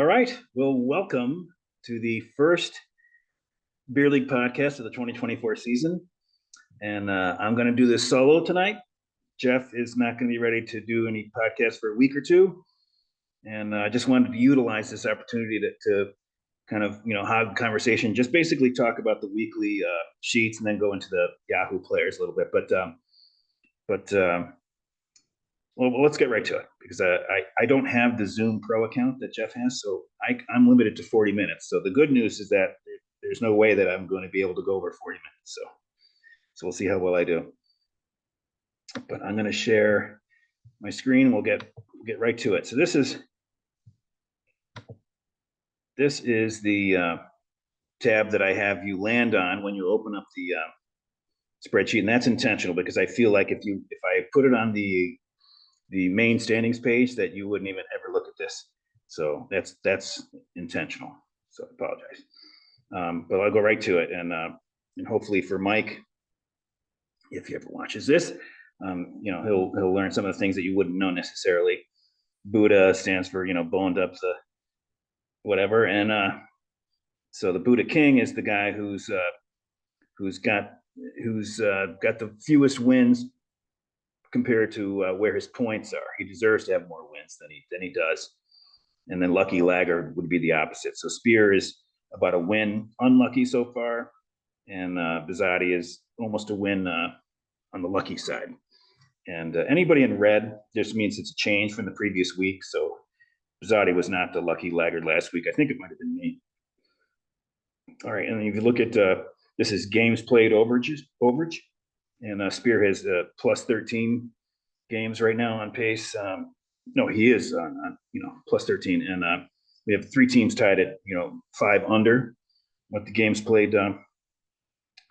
All right. Well, welcome to the first Beer League podcast of the 2024 season. And I'm going to do this solo tonight. Jeff is not going to be ready to do any podcasts for a week or two. And I just wanted to utilize this opportunity to kind of, have a conversation, just basically talk about the weekly sheets and then go into the Yahoo players a little bit. Well, let's get right to it because I don't have the Zoom Pro account that Jeff has, so I'm limited to 40 minutes. So the good news is that there's no way that I'm going to be able to go over 40 minutes. So we'll see how well I do. But I'm going to share my screen. We'll get right to it. So this is the tab that I have you land on when you open up the spreadsheet, and that's intentional because I feel like if I put it on the main standings page that you wouldn't even ever look at this. So that's intentional. So I apologize. But I'll go right to it. And hopefully for Mike, if he ever watches this, he'll learn some of the things that you wouldn't know necessarily. Buddha stands for, boned up the whatever. And so the Buddha King is the guy who's got the fewest wins compared to where his points are. He deserves to have more wins than he does. And then Lucky Laggard would be the opposite. So Spear is about a win unlucky so far, and Bizzotti is almost a win on the lucky side. And anybody in red just means it's a change from the previous week. So Bizzotti was not the Lucky Laggard last week. I think it might have been me. All right, and then if you look at this is games played overage. And Spear has plus 13 games right now on pace. No, he is on plus 13, and we have three teams tied at 5 under what the games played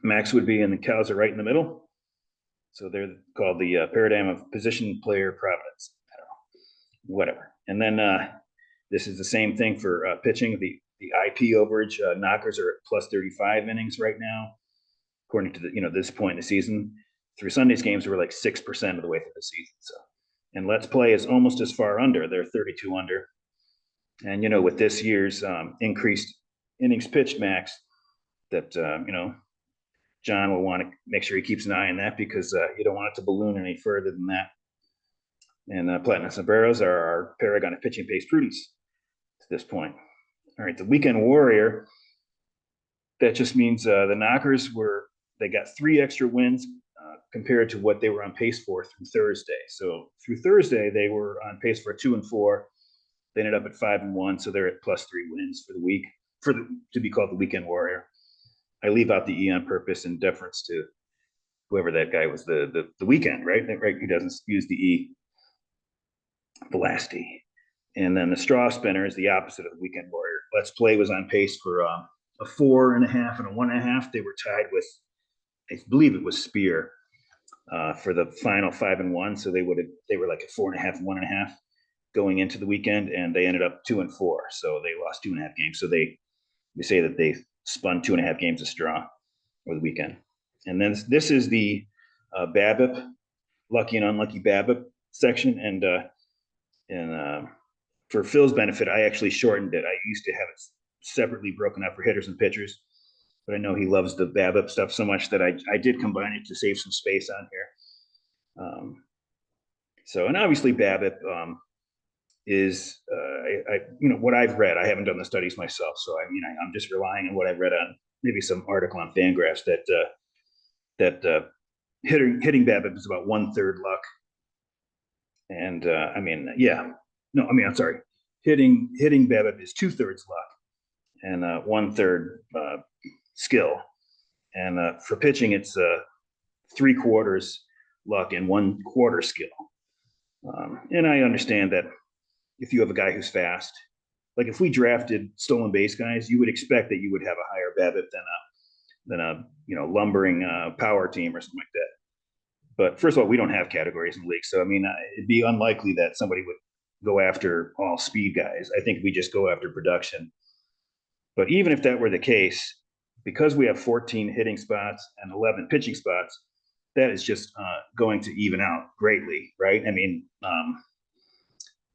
max would be, and the Cows are right in the middle. So they're called the paradigm of position player providence. I don't know, whatever. And then this is the same thing for pitching. The IP overage knockers are at plus 35 innings right now, according to this point in the season. Through Sunday's games, we're like 6% of the way through the season. So, and Let's Play is almost as far under. They're 32 under. And with this year's increased innings pitched max, that John will want to make sure he keeps an eye on that because you don't want it to balloon any further than that. And Platinum Sombreros are our paragon of pitching pace prudence to this point. All right, the Weekend Warrior. That just means the Knockers they got 3 extra wins compared to what they were on pace for through Thursday. So through Thursday, they were on pace for 2-4. They ended up at 5-1, so they're at plus 3 wins for the week to be called the Weekend Warrior. I leave out the E on purpose in deference to whoever that guy was, the Weekend, right? Right? He doesn't use the E, the last E. And then the Straw Spinner is the opposite of the Weekend Warrior. Let's Play was on pace for a 4.5 and a 1.5. They were tied with, I believe it was Spear for the final 5-1. So they were like a 4.5 and 1.5 going into the weekend, and they ended up 2-4. So they lost 2.5 games. So we say that they spun 2.5 games of straw over the weekend. And then this is the BABIP, lucky and unlucky BABIP section. And for Phil's benefit, I actually shortened it. I used to have it separately broken up for hitters and pitchers, but I know he loves the BABIP stuff so much that I did combine it to save some space on here. And obviously BABIP is what I've read. I haven't done the studies myself, so I'm just relying on what I've read on maybe some article on Fangraphs that hitting BABIP is about 1/3 luck, and I'm sorry, hitting BABIP is 2/3 luck and 1/3 skill, and for pitching it's 3/4 luck and 1/4 skill. And I understand that if you have a guy who's fast, like if we drafted stolen base guys, you would expect that you would have a higher BABIP than a lumbering power team or something like that. But first of all, we don't have categories in the league, so it'd be unlikely that somebody would go after all speed guys. I think we just go after production. But even if that were the case, because we have 14 hitting spots and 11 pitching spots, that is just going to even out greatly, right?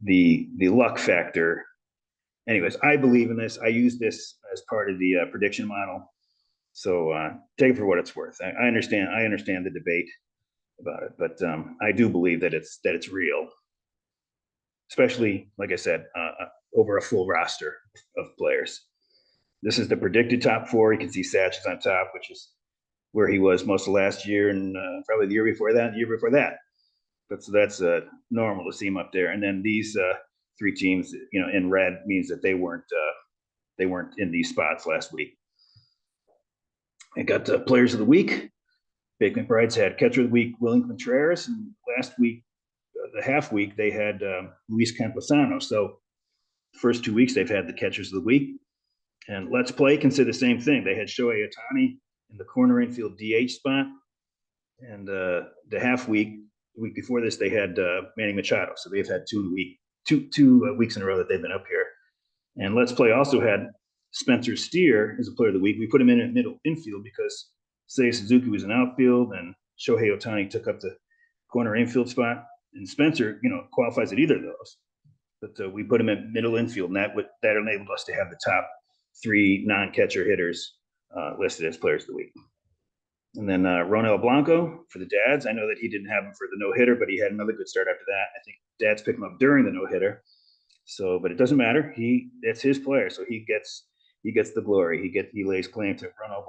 The luck factor anyways, I believe in this. I use this as part of the prediction model. So take it for what it's worth. I understand. I understand the debate about it, but I do believe that it's real, especially like I said, over a full roster of players. This is the predicted top four. You can see Satch is on top, which is where he was most of last year and probably the year before that, the year before that. But so that's normal to see him up there. And then these three teams, in red means that they weren't in these spots last week. I got the players of the week. Bake McBride's had catcher of the week, Willing Contreras, and last week, the half week, they had Luis Camposano. So the first 2 weeks they've had the catchers of the week. And Let's Play can say the same thing. They had Shohei Ohtani in the corner infield DH spot. And the half week, the week before this, they had Manny Machado. So they've had 2 weeks in a row that they've been up here. And Let's Play also had Spencer Steer as a player of the week. We put him in at middle infield because Seiya Suzuki was in outfield and Shohei Ohtani took up the corner infield spot. And Spencer, qualifies at either of those. But we put him at middle infield, and that enabled us to have the top 3 non-catcher hitters listed as players of the week. And then Ronel Blanco for the Dads. I know that he didn't have him for the no-hitter, but he had another good start after that. I think Dads picked him up during the no-hitter. So, but it doesn't matter. That's his player, so he gets the glory. He lays claim to Ronel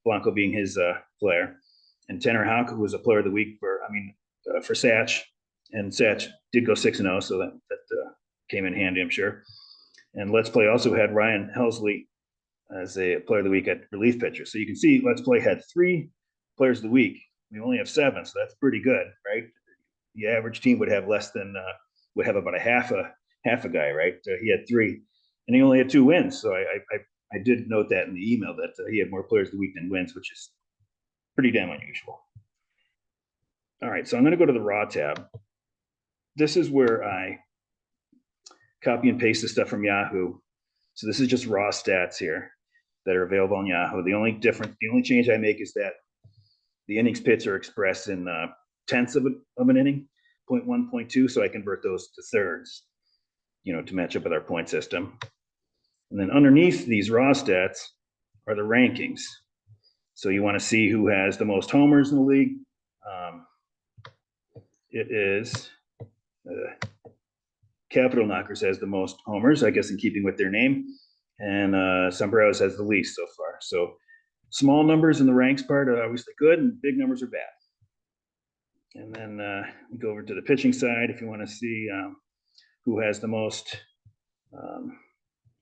Blanco being his player. And Tanner Houck, who was a player of the week for Satch, and Satch did go 6-0, so that came in handy, I'm sure. And Let's Play also had Ryan Helsley as a player of the week at relief pitcher. So you can see Let's Play had 3 players of the week. We only have 7, so that's pretty good, right? The average team would have about a half a guy, right? He had 3, and he only had 2 wins. So I did note that in the email that he had more players of the week than wins, which is pretty damn unusual. All right, so I'm going to go to the Raw tab. This is where I copy and paste the stuff from Yahoo. So this is just raw stats here that are available on Yahoo. The only change I make is that the innings pitched are expressed in tenths of an inning, 0.1, 0.2, so I convert those to thirds, to match up with our point system. And then underneath these raw stats are the rankings. So you want to see who has the most homers in the league. It is Capital Knockers has the most homers, I guess in keeping with their name, and Sombreros has the least so far. So small numbers in the ranks part are obviously good, and big numbers are bad. And then we go over to the pitching side if you want to see who has the most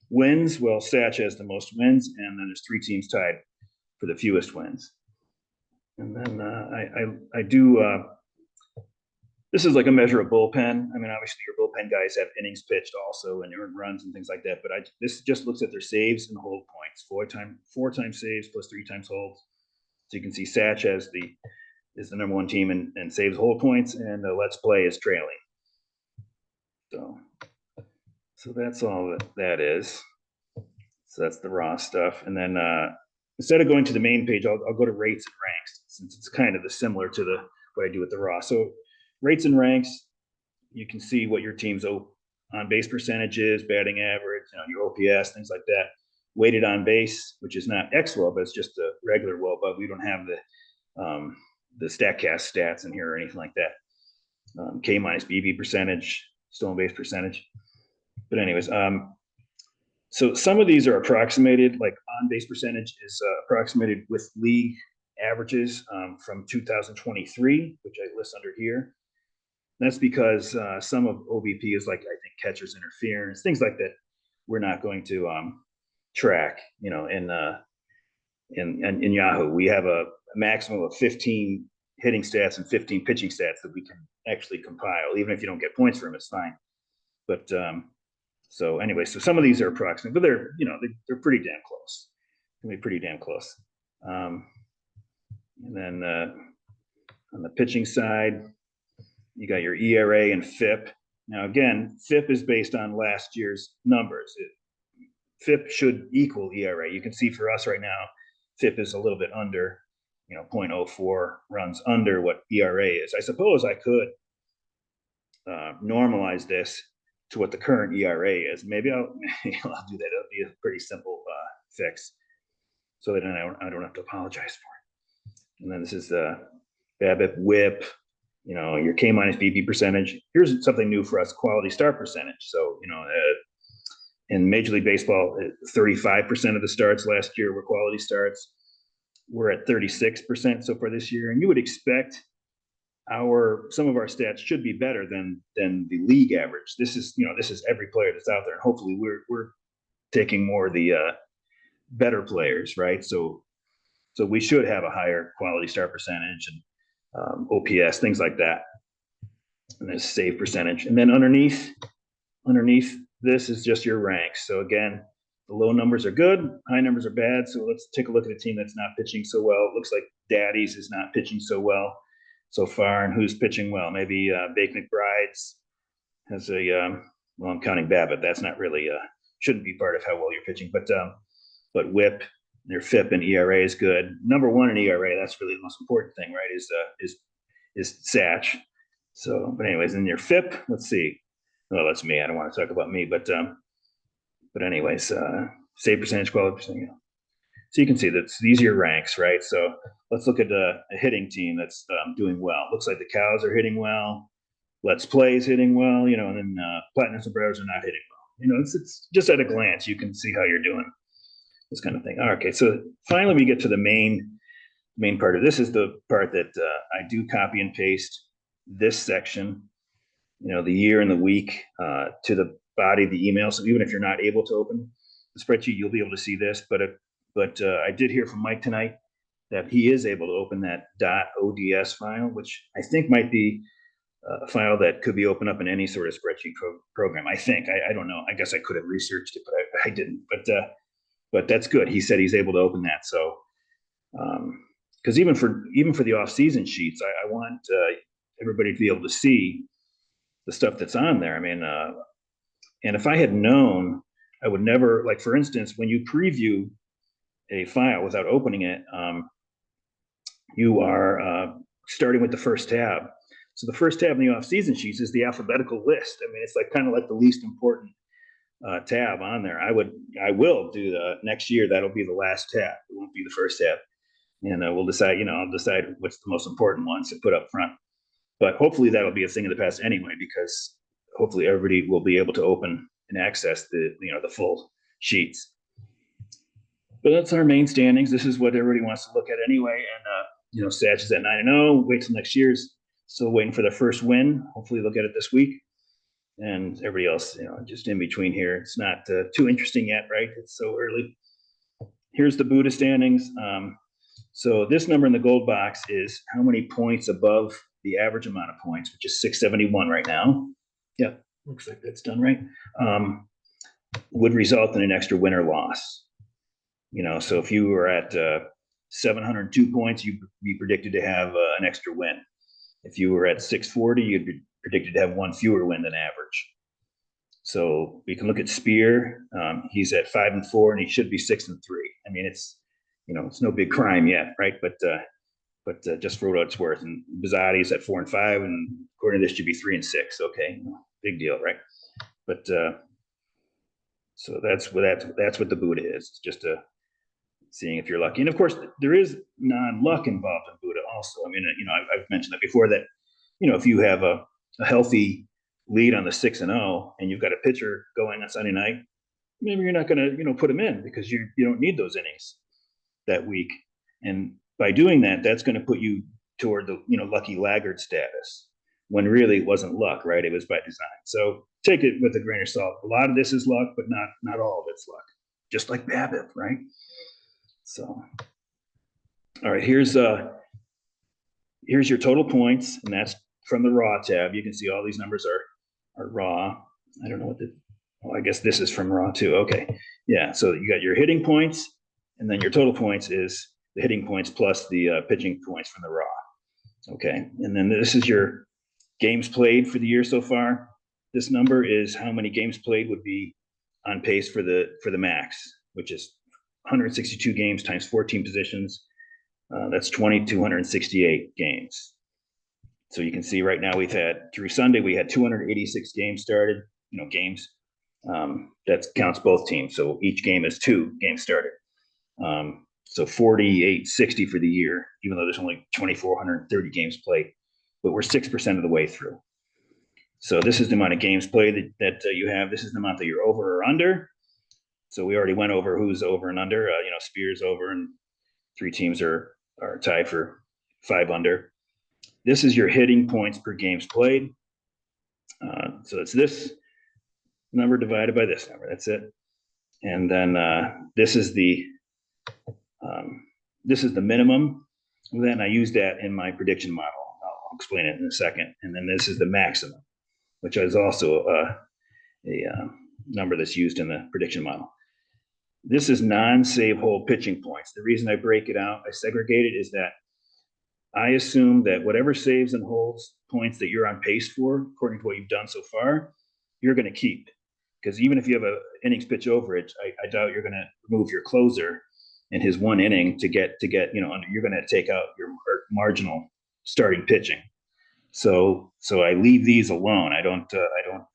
wins. Well, Satch has the most wins, and then there's 3 teams tied for the fewest wins. And then I do. This is like a measure of bullpen. I mean, obviously your bullpen guys have innings pitched also and earned runs and things like that. But this just looks at their saves and hold points. 4 times saves plus 3 times holds. So you can see Satch is the number 1 team and saves hold points, and Let's Play is trailing. So that's all that is. So that's the raw stuff. And then instead of going to the main page, I'll go to rates and ranks, since it's kind of similar to what I do with the raw. So rates and ranks, you can see what your team's on base percentage is, batting average, your OPS, things like that. Weighted on base, which is not XWOB, but it's just a regular WOB, but we don't have the StatCast stats in here or anything like that. K minus BB percentage, stolen base percentage. But anyways, so some of these are approximated, like on base percentage is approximated with league averages from 2023, which I list under here. That's because some of OBP is like, I think, catcher's interference, things like that. We're not going to track, in Yahoo. We have a maximum of 15 hitting stats and 15 pitching stats that we can actually compile. Even if you don't get points for them, it's fine. But so anyway, so some of these are approximate, but they're pretty damn close. Can be pretty damn close. And then on the pitching side, you got your ERA and FIP. Now, again, FIP is based on last year's numbers. FIP should equal ERA. You can see for us right now, FIP is a little bit under, 0.04 runs under what ERA is. I suppose I could normalize this to what the current ERA is. Maybe I'll do that. It'll be a pretty simple fix, so that I don't have to apologize for it. And then this is the BABIP WHIP, your K minus BP percentage. Here's something new for us: quality start percentage. So in Major League Baseball, 35% of the starts last year were quality starts. We're at 36% so far this year, and you would expect some of our stats should be better than the league average. This is every player that's out there, and hopefully we're taking more of the better players, right? So we should have a higher quality start percentage and OPS, things like that, and then save percentage. And then underneath this is just your ranks. So again, the low numbers are good, high numbers are bad. So let's take a look at a team that's not pitching so well. It looks like Daddy's is not pitching so well so far. And who's pitching well? Maybe Bake McBride's has well, I'm counting BABIP. That's not really shouldn't be part of how well you're pitching, but WHIP, their FIP and ERA is good. Number one in ERA, that's really the most important thing, right? Is Satch. So, but anyways, in your FIP, let's see. Well, that's me. I don't want to talk about me, but anyways, save percentage, quality percentage. So you can see that these are your ranks, right? So let's look at a hitting team that's doing well. Looks like the Cows are hitting well. Let's Play is hitting well, and then Platinum Sombreros are not hitting well. It's just at a glance you can see how you're doing, this kind of thing. Okay, so finally we get to the main part of this. Is the part that I do copy and paste this section, the year and the week to the body of the email. So even if you're not able to open the spreadsheet, you'll be able to see this. But I did hear from Mike tonight that he is able to open that .ods file, which I think might be a file that could be opened up in any sort of spreadsheet program. I think. I don't know. I guess I could have researched it, but I didn't. But that's good. He said he's able to open that. So because even for the off-season sheets, I want everybody to be able to see the stuff that's on there. I mean, and if I had known, I would never, like, for instance, when you preview a file without opening it, you are starting with the first tab. So the first tab in the off-season sheets is the alphabetical list. I mean, it's like kind of like the least important tab on there. I will do the next year. That'll be the last tab. It won't be the first tab. And we'll decide, I'll decide what's the most important ones to put up front. But hopefully that'll be a thing of the past anyway, because hopefully everybody will be able to open and access the full sheets. But that's our main standings. This is what everybody wants to look at anyway. And Satch is at 9-0. Wait till next year's. Still waiting for their first win. Hopefully they'll get it this week. And everybody else, just in between here. It's not too interesting yet, right? It's so early. Here's the Buddha standings. So this number in the gold box is how many points above the average amount of points, which is 671 right now. Yeah, looks like that's done right. Would result in an extra win or loss. So if you were at 702 points, you'd be predicted to have an extra win. If you were at 640, you'd be predicted to have one fewer win than average. So we can look at Spear. He's at 5-4, and he should be 6-3. I mean, it's no big crime yet, right? But just for what it's worth. And Bizzotti's at 4-5, and according to this, should be 3-6. Okay, big deal, right? But so that's what the Buddha is. It's just seeing if you're lucky. And of course, there is non-luck involved in Buddha also. I mean, I've mentioned that before, that if you have a healthy lead on the 6-0 and you've got a pitcher going on Sunday night, maybe you're not going to put him in because you don't need those innings that week. And by doing that, that's going to put you toward the lucky laggard status, when really it wasn't luck, right? It was by design. So take it with a grain of salt. A lot of this is luck, but not all of it's luck. Just like BABIP, right? So, all right, here's your total points, and that's from the raw tab. You can see all these numbers are raw. I don't know I guess this is from raw too. Okay, yeah. So you got your hitting points, and then your total points is the hitting points plus the pitching points from the raw. Okay, and then this is your games played for the year so far. This number is how many games played would be on pace for the max, which is 162 games times 14 positions. That's 2,268 games. So you can see right now through Sunday, we had 286 games started. games. That counts both teams. So each game is 2 games started. So 4860 for the year, even though there's only 2,430 games played, but we're 6% of the way through. So this is the amount of games played that you have. This is the amount that you're over or under. So we already went over who's over and under. Spears over, and 3 teams are tied for 5 under. This is your hitting points per games played. So it's this number divided by this number. That's it. And then this is the minimum. Then I use that in my prediction model. I'll explain it in a second. And then this is the maximum, which is also a number that's used in the prediction model. This is non-save hold pitching points. The reason I break it out, I segregate it, is that I assume that whatever saves and holds points that you're on pace for, according to what you've done so far, you're going to keep. Because even if you have an innings pitch overage, I doubt you're going to remove your closer in his 1 inning to get under. You're going to take out your marginal starting pitching. So I leave these alone. I don't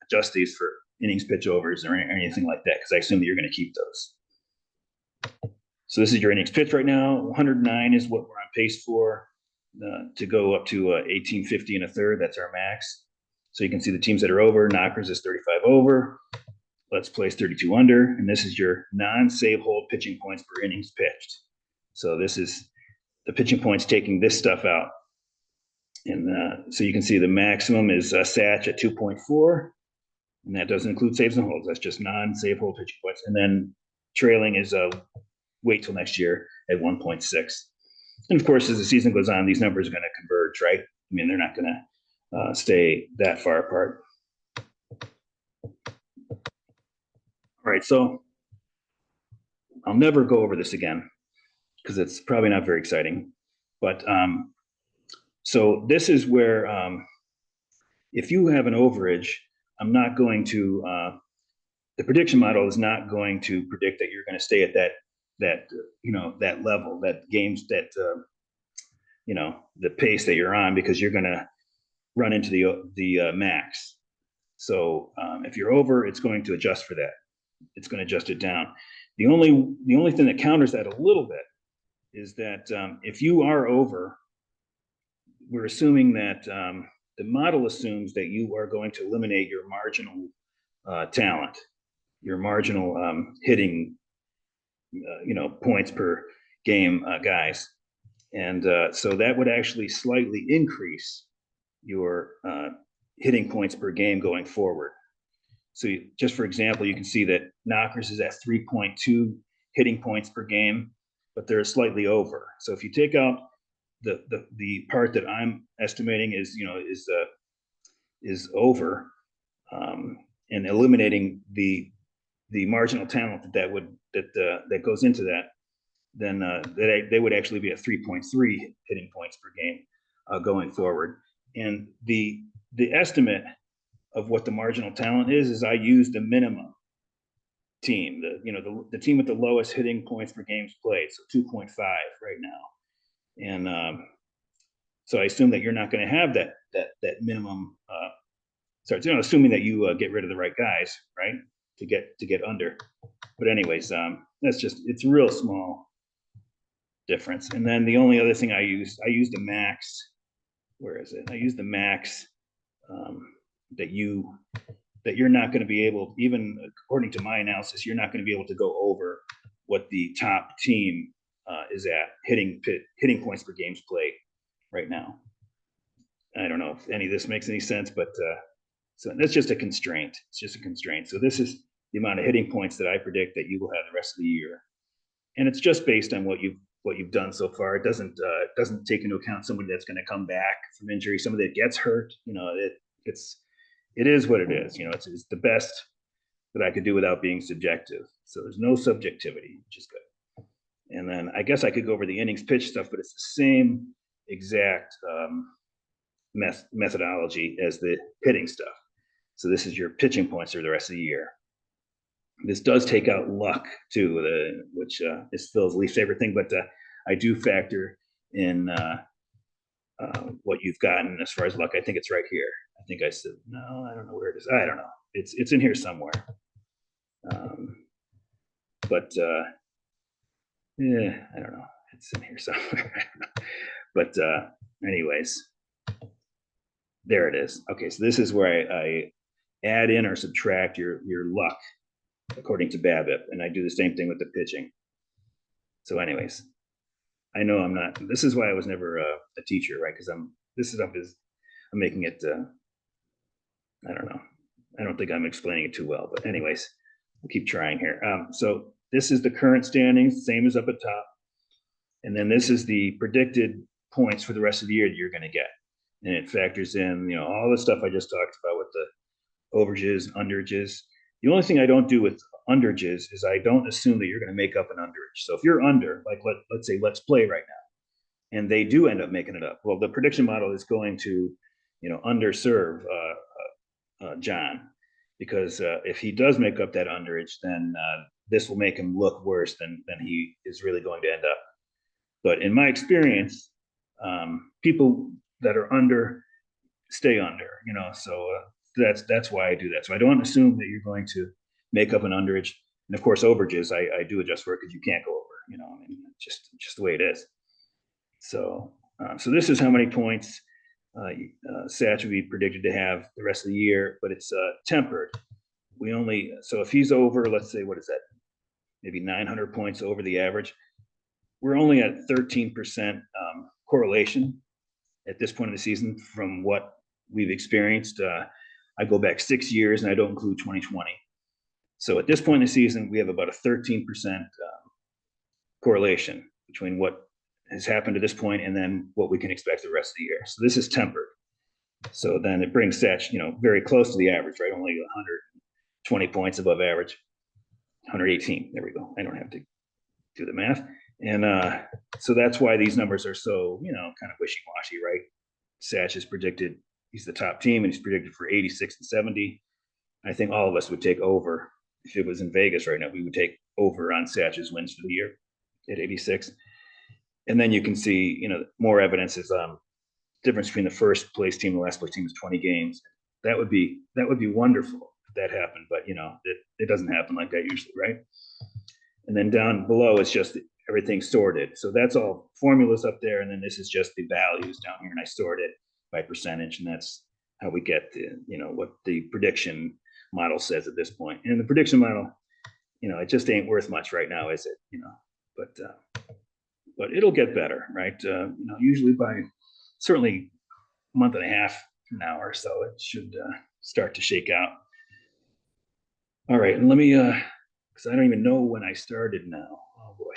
adjust these for innings pitch overs or anything like that, because I assume that you're going to keep those. So this is your innings pitch right now. 109 is what we're on pace for, to go up to 1850 and a third. That's our max. So you can see the teams that are over. Knockers is 35 over. Let's place 32 under. And this is your non-save hold pitching points per innings pitched. So this is the pitching points taking this stuff out. And so you can see the maximum is Satch at 2.4. And that doesn't include saves and holds. That's just non-save hold pitching points. And then trailing is wait till next year at 1.6. And of course, as the season goes on, these numbers are going to converge, right? I mean, they're not going to stay that far apart. All right, so I'll never go over this again because it's probably not very exciting. But so this is where if you have an overage, I'm not going to, the prediction model is not going to predict that you're going to stay at that level, that games, that the pace that you're on, because you're going to run into the max. So if you're over, it's going to adjust for that. It's going to adjust it down. The only thing that counters that a little bit is that if you are over, we're assuming that the model assumes that you are going to eliminate your marginal talent, your marginal hitting, points per game guys. And so that would actually slightly increase your hitting points per game going forward. So just for example, you can see that Knockers is at 3.2 hitting points per game, but they're slightly over. So if you take out the part that I'm estimating is over, and eliminating the marginal talent that goes into that, then they would actually be at 3.3 hitting points per game going forward. And the estimate of what the marginal talent is I use the minimum team, the team with the lowest hitting points per games played, so 2.5 right now. And so I assume that you're not going to have that minimum. Assuming that you get rid of the right guys, right, to get under. But anyways, it's a real small difference. And then the only other thing I used the max. Where is it? I used the max that you're not going to be able, even according to my analysis, you're not going to be able to go over what the top team is at hitting points per games played right now. I don't know if any of this makes any sense, but so that's just a constraint. It's just a constraint. So this is the amount of hitting points that I predict that you will have the rest of the year, and it's just based on what you've done so far. It doesn't take into account somebody that's going to come back from injury, somebody that gets hurt. It is what it is. It's the best that I could do without being subjective. So there's no subjectivity, which is good. And then I guess I could go over the innings pitch stuff, but it's the same exact methodology as the hitting stuff. So this is your pitching points for the rest of the year. This does take out luck too, which is Phil's least favorite thing, but I do factor in what you've gotten as far as luck. I think it's right here. I think I said, no, I don't know where it is. I don't know. It's in here somewhere. But yeah, I don't know. It's in here somewhere. But anyways, there it is. Okay, so this is where I add in or subtract your luck according to BABIP, and I do the same thing with the pitching. So, anyways, I know I'm not. This is why I was never a teacher, right? Because this stuff is I'm making it. I don't know. I don't think I'm explaining it too well, but anyways, we'll keep trying here. So this is the current standings, same as up at top, and then this is the predicted points for the rest of the year that you're going to get, and it factors in, you know, all the stuff I just talked about with the overages, underages. The only thing I don't do with underages is I don't assume that you're going to make up an underage. So if you're under, like let's say let's play right now, and they do end up making it up, well, the prediction model is going to, you know, underserve John, because if he does make up that underage, then this will make him look worse than he is really going to end up. But in my experience, people that are under stay under, you know, so that's why I do that. So I don't assume that you're going to make up an underage, and of course overages I do adjust for it because you can't go over, you know, I mean, just the way it is. So so this is how many points Satch would be predicted to have the rest of the year, but it's tempered. We only, so if he's over, let's say, what is that? Maybe 900 points over the average. We're only at 13% correlation at this point in the season from what we've experienced. I go back 6 years and I don't include 2020. So at this point in the season, we have about a 13% correlation between what has happened to this point and then what we can expect the rest of the year. So this is tempered. So then it brings Satch, you know, very close to the average, right? Only 120 points above average, 118. There we go. I don't have to do the math. And so that's why these numbers are so, you know, kind of wishy-washy, right? Satch is predicted, he's the top team, and he's predicted for 86 and 70. I think all of us would take over. If it was in Vegas right now, we would take over on Satch's wins for the year at 86. And then you can see, you know, more evidence is difference between the first place team and the last place team is 20 games. That would be wonderful if that happened, but you know, it doesn't happen like that usually, right? And then down below is just everything sorted. So that's all formulas up there, and then this is just the values down here, and I sort it by percentage, and that's how we get the, you know, what the prediction model says at this point. And the prediction model, you know, it just ain't worth much right now, is it? You know, but it'll get better, right? You know, usually by certainly a month and a half from now or so, it should start to shake out. All right, and let me, because I don't even know when I started now. Oh boy.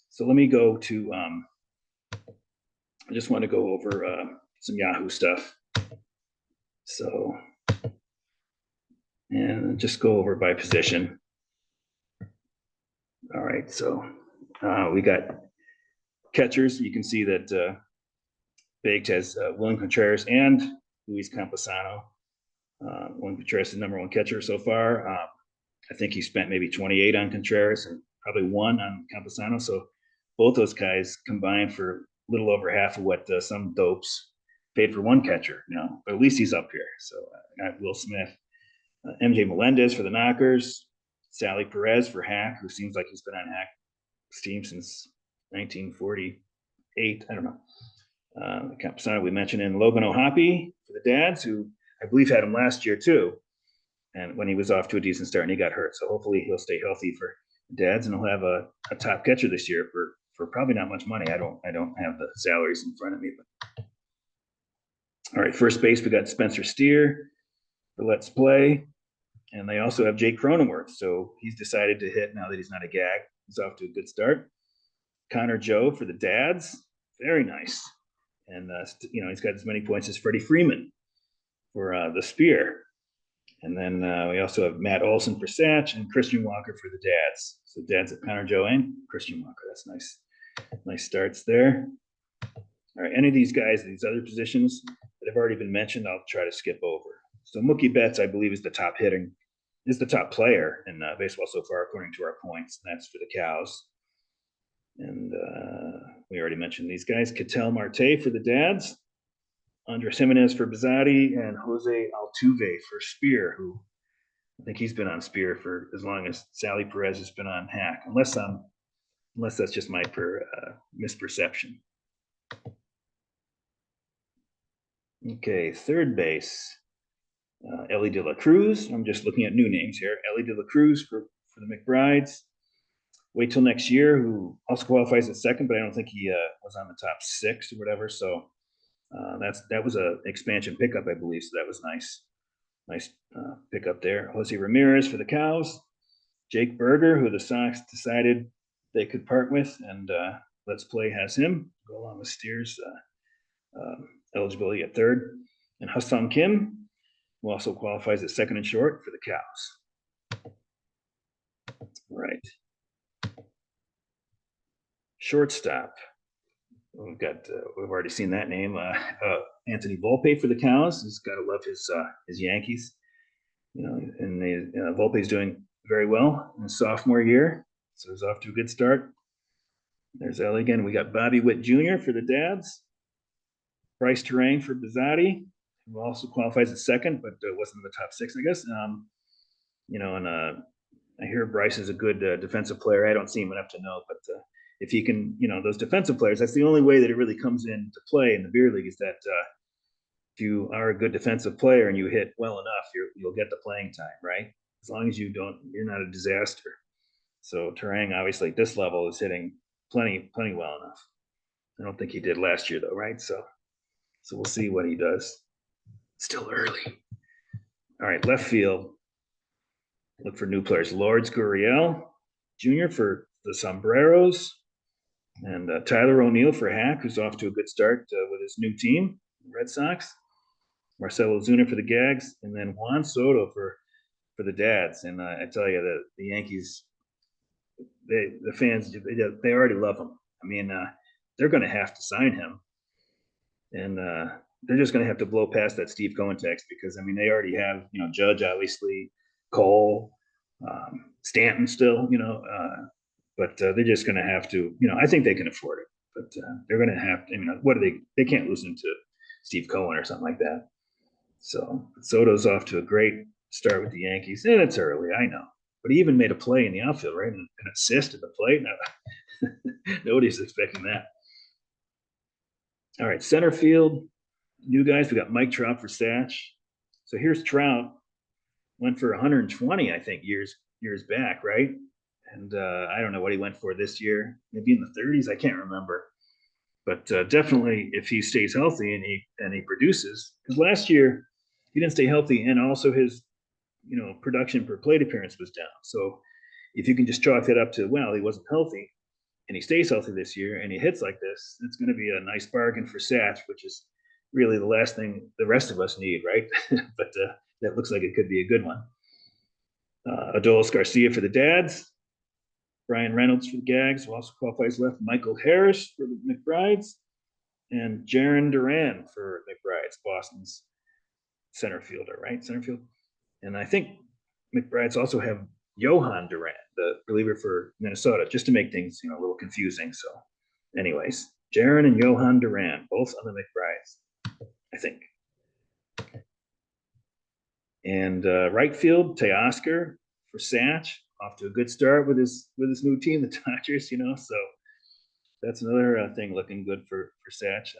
So let me go to, I just want to go over some Yahoo stuff. So, and just go over by position. All right, so we got catchers. You can see that Baked has William Contreras and Luis Campusano. William Contreras is the number one catcher so far. I think he spent maybe 28 on Contreras and probably 1 on Campusano. So both those guys combined for a little over half of what some dopes paid for one catcher, you know, but at least he's up here. So got Will Smith, MJ Melendez for the Knockers, Sally Perez for Hack, who seems like he's been on Hack's team since 1948. I don't know. Campusano we mentioned, in Logan O'Hoppe for the Dads, who I believe had him last year too, and when he was off to a decent start and he got hurt. So hopefully he'll stay healthy for the Dads, and he'll have a top catcher this year for probably not much money. I don't have the salaries in front of me, but all right, first base we got Spencer Steer for Let's Play, and they also have Jake Cronenworth. So he's decided to hit now that he's not a gag. He's off to a good start. Connor Joe for the Dads, very nice. And you know, he's got as many points as Freddie Freeman for the Spear. And then we also have Matt Olson for Satch and Christian Walker for the Dads. So Dads at Connor Joe and Christian Walker. That's nice. Nice starts there. All right, any of these guys, these other positions that have already been mentioned, I'll try to skip over. So Mookie Betts, I believe, is the top player in baseball so far, according to our points. And that's for the Cows. And we already mentioned these guys. Ketel Marte for the Dads, Andres Jimenez for Bizzatti, and Jose Altuve for Spear, who I think he's been on Spear for as long as Sally Perez has been on Hack, unless that's just my misperception. Okay, third base, Ellie De La Cruz. I'm just looking at new names here. Ellie De La Cruz for the McBrides. Wait till next year, who also qualifies at second, but I don't think he was on the top 6 or whatever. So that was an expansion pickup, I believe. So that was nice pickup there. Jose Ramirez for the Cows. Jake Berger, who the Sox decided they could part with, and Let's Play has him go along with Steers eligibility at third, and Ha-Seong Kim, who also qualifies at second and short for the Cows. Right. Shortstop. We've already seen that name. Anthony Volpe for the Cows. He's got to love his Yankees. And Volpe's doing very well in his sophomore year, so he's off to a good start. There's Ellie again. We got Bobby Witt Jr. for the Dads. Bryce Terang for Bizzotti, who also qualifies at second, but wasn't in the top 6, I guess. I hear Bryce is a good defensive player. I don't see him enough to know, but if he can, those defensive players, that's the only way that it really comes into play in the beer league, is that if you are a good defensive player and you hit well enough, you'll get the playing time, right? As long as you're not a disaster. So Terang, obviously, at this level, is hitting plenty well enough. I don't think he did last year, though, right? So we'll see what he does. Still early. All right, left field. Look for new players. Lourdes Gurriel Jr. for the Sombreros, and Tyler O'Neill for Hack, who's off to a good start with his new team, Red Sox. Marcelo Zuna for the Gags, and then Juan Soto for the Dads. And I tell you, the Yankees, the fans, they already love him. I mean, they're going to have to sign him, and they're just going to have to blow past that Steve Cohen text, because I mean, they already have Judge, obviously, Cole, Stanton still, but they're just going to have to, I think they can afford it, but they're going to have to. What are they can't lose him to Steve Cohen or something like that. So Soto's off to a great start with the Yankees, and it's early, I know, but he even made a play in the outfield, right? An assist at the plate. No, nobody's expecting that. All right, center field, new guys. We got Mike Trout for Satch. So here's Trout, went for 120, I think, years back, right? And I don't know what he went for this year, maybe in the 30s. I can't remember. But definitely, if he stays healthy and he produces, because last year he didn't stay healthy, and also his production per plate appearance was down. So if you can just chalk that up to, well, he wasn't healthy, and he stays healthy this year, and he hits like this, it's going to be a nice bargain for Satch, which is really the last thing the rest of us need, right? But that looks like it could be a good one. Adolis Garcia for the Dads. Brian Reynolds for the Gags, who also qualifies left. Michael Harris for the McBrides. And Jaron Duran for McBrides, Boston's center fielder, right? Center field. And I think McBrides also have Johan Duran, the reliever for Minnesota, just to make things a little confusing. So, anyways, Jaron and Johan Duran, both on the McBrides, I think. And right field, Teoscar for Satch, off to a good start with his new team, the Dodgers. So that's another thing looking good for Satch.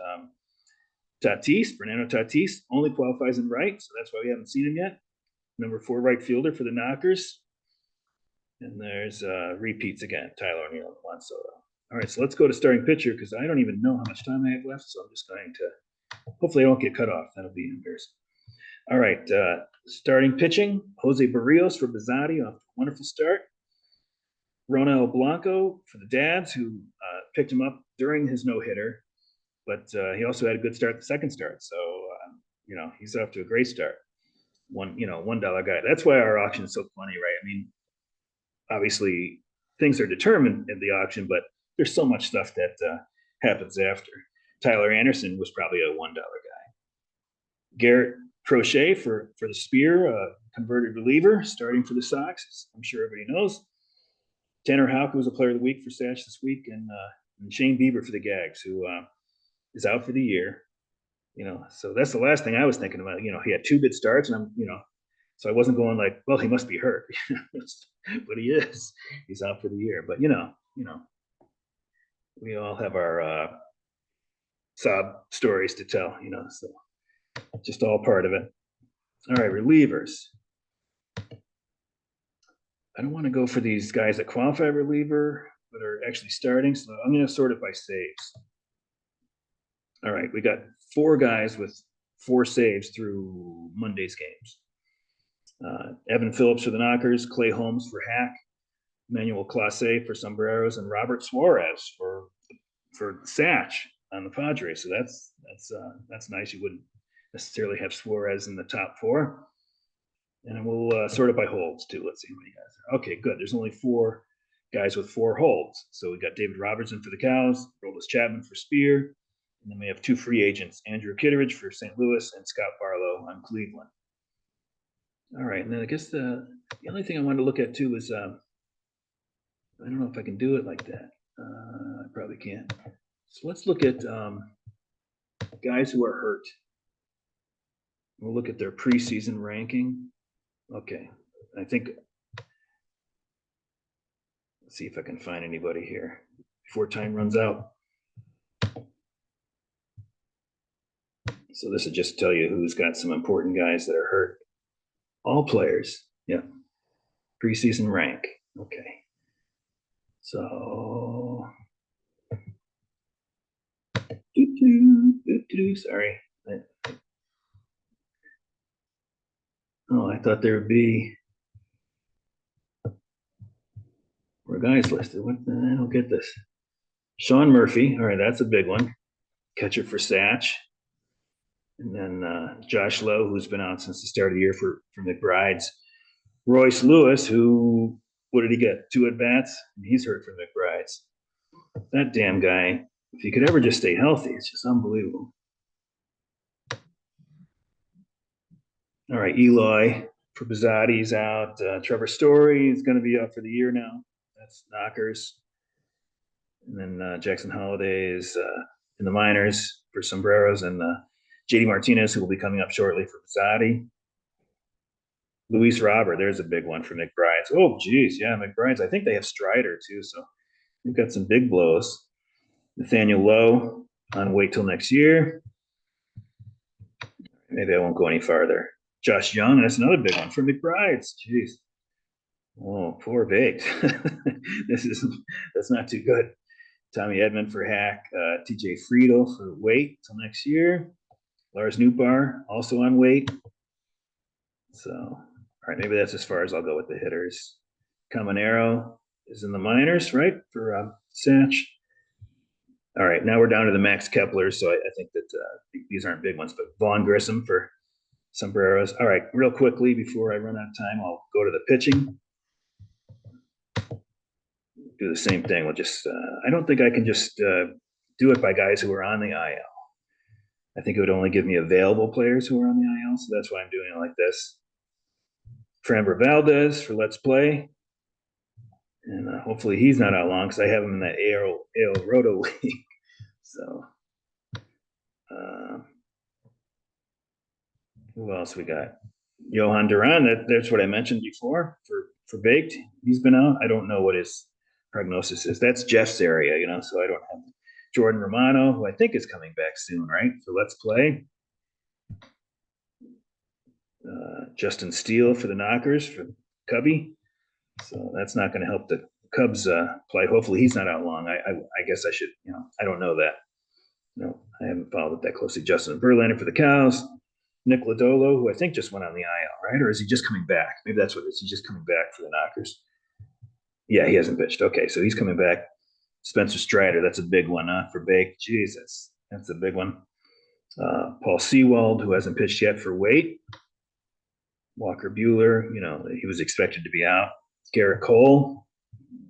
Fernando Tatis, only qualifies in right, so that's why we haven't seen him yet. Number 4 right fielder for the Knockers. And there's repeats again, Tyler O'Neill and Juan Soto. All right, so let's go to starting pitcher, because I don't even know how much time I have left, so I'm just going to, hopefully I won't get cut off. That'll be embarrassing. All right, starting pitching, Jose Barrios for Bizzotti, off to a wonderful start. Ronel Blanco for the Dads, who picked him up during his no-hitter, but he also had a good start the second start. So, he's off to a great start. $1 guy. That's why our auction is so funny, right? I mean, obviously things are determined in the auction, but there's so much stuff that happens after. Tyler Anderson was probably a $1 guy. Garrett Crochet for the Spear, converted reliever, starting for the Sox. I'm sure everybody knows. Tanner Houck was a player of the week for Satch this week, and Shane Bieber for the Gags, who is out for the year. So that's the last thing I was thinking about. He had 2 good starts, and So I wasn't going like, well, he must be hurt, but he is. He's out for the year. But we all have our sob stories to tell. So just all part of it. All right, relievers. I don't want to go for these guys that qualify reliever, but are actually starting. So I'm going to sort it by saves. All right, we got 4 guys with 4 saves through Monday's games. Evan Phillips for the Knockers, Clay Holmes for Hack, Manuel Clase for Sombreros, and Robert Suarez for Satch on the Padres. So that's nice. You wouldn't necessarily have Suarez in the top 4. And we'll sort it by holds too. Let's see how many guys are. Okay, good. There's only 4 guys with 4 holds. So we got David Robertson for the Cows, Roldis Chapman for Spear, and then we have 2 free agents, Andrew Kitteridge for St. Louis and Scott Barlow on Cleveland. All right, and then I guess the only thing I wanted to look at too is I don't know if I can do it like that. I probably can't. So let's look at guys who are hurt. We'll look at their preseason ranking. Okay, I think, let's see if I can find anybody here before time runs out. So this will just tell you who's got some important guys that are hurt. All players, yeah. Preseason rank, okay. So, sorry. Oh, I thought there would be more guys listed. What? I don't get this. Sean Murphy, all right, that's a big one. Catcher for Satch. And then Josh Lowe, who's been out since the start of the year for McBride's. Royce Lewis, who, what did he get? 2 at-bats? And he's hurt for McBride's. That damn guy, if he could ever just stay healthy, it's just unbelievable. All right, Eloy for Bizzotti's out. Trevor Story is going to be out for the year now. That's Knockers. And then Jackson Holiday is in the minors for Sombreros, and JD Martinez, who will be coming up shortly for Bizzotti. Luis Robert, there's a big one for McBride's. Oh, geez, yeah, McBride's. I think they have Strider too, so we've got some big blows. Nathaniel Lowe on wait till next year. Maybe I won't go any farther. Josh Young, that's another big one for McBride's. Jeez. Oh, poor Baked. That's not too good. Tommy Edmond for Hack. TJ Friedel for wait till next year. Lars Nootbaar also on wait. So, all right, maybe that's as far as I'll go with the hitters. Caminero is in the minors, right, for Satch. All right, now we're down to the Max Keplers, so I think that these aren't big ones, but Vaughn Grissom for Sombreros. All right, real quickly before I run out of time, I'll go to the pitching. Do the same thing. We'll just, I don't think I can just do it by guys who are on the IL. I think it would only give me available players who are on the IL, so that's why I'm doing it like this. Framber Valdez for Let's Play. And hopefully he's not out long because I have him in that AL Roto League. So, who else we got? Johan Duran, that's what I mentioned before for Baked. He's been out. I don't know what his prognosis is. That's Jeff's area, so I don't have Jordan Romano, who I think is coming back soon, right? For Let's Play. Justin Steele for the Knockers for Cubby. So that's not going to help the Cubs play. Hopefully he's not out long. I guess I should, I don't know that. No, I haven't followed it that closely. Justin Verlander for the Cows. Nick Lodolo, who I think just went on the IL, right? Or is he just coming back? Maybe that's what it is. He's just coming back for the Knockers. Yeah, he hasn't pitched. Okay, so he's coming back. Spencer Strider, that's a big one for Bake. Jesus, that's a big one. Paul Sewald, who hasn't pitched yet for Wait. Walker Buehler, he was expected to be out. Garrett Cole,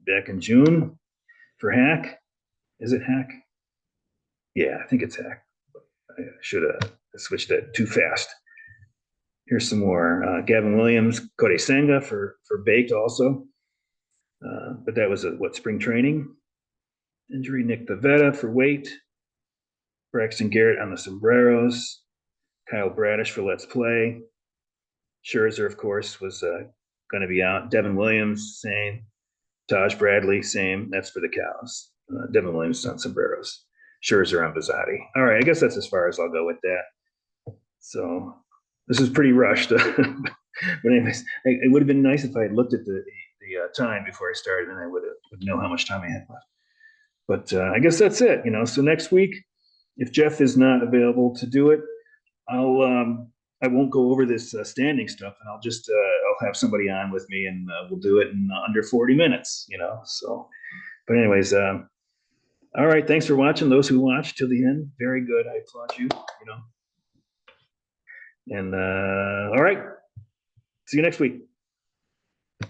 back in June for Hack. Is it Hack? Yeah, I think it's Hack. I should have switched that too fast. Here's some more. Gavin Williams, Kodai Senga for Baked also. But that was spring training. Injury, Nick Pivetta for Wait. Braxton Garrett on the Sombreros. Kyle Bradish for Let's Play. Scherzer, of course, was going to be out. Devin Williams, same. Taj Bradley, same. That's for the cows. Devin Williams on sombreros. Scherzer on Bizotti. All right, I guess that's as far as I'll go with that. So this is pretty rushed. But anyways, it would have been nice if I had looked at the time before I started, and I would know how much time I had left. But I guess that's it. So next week, if Jeff is not available to do it, I won't go over this standing stuff, and I'll have somebody on with me, and we'll do it in under 40 minutes. So, but anyways, all right. Thanks for watching. Those who watched till the end, very good. I applaud you. And all right. See you next week.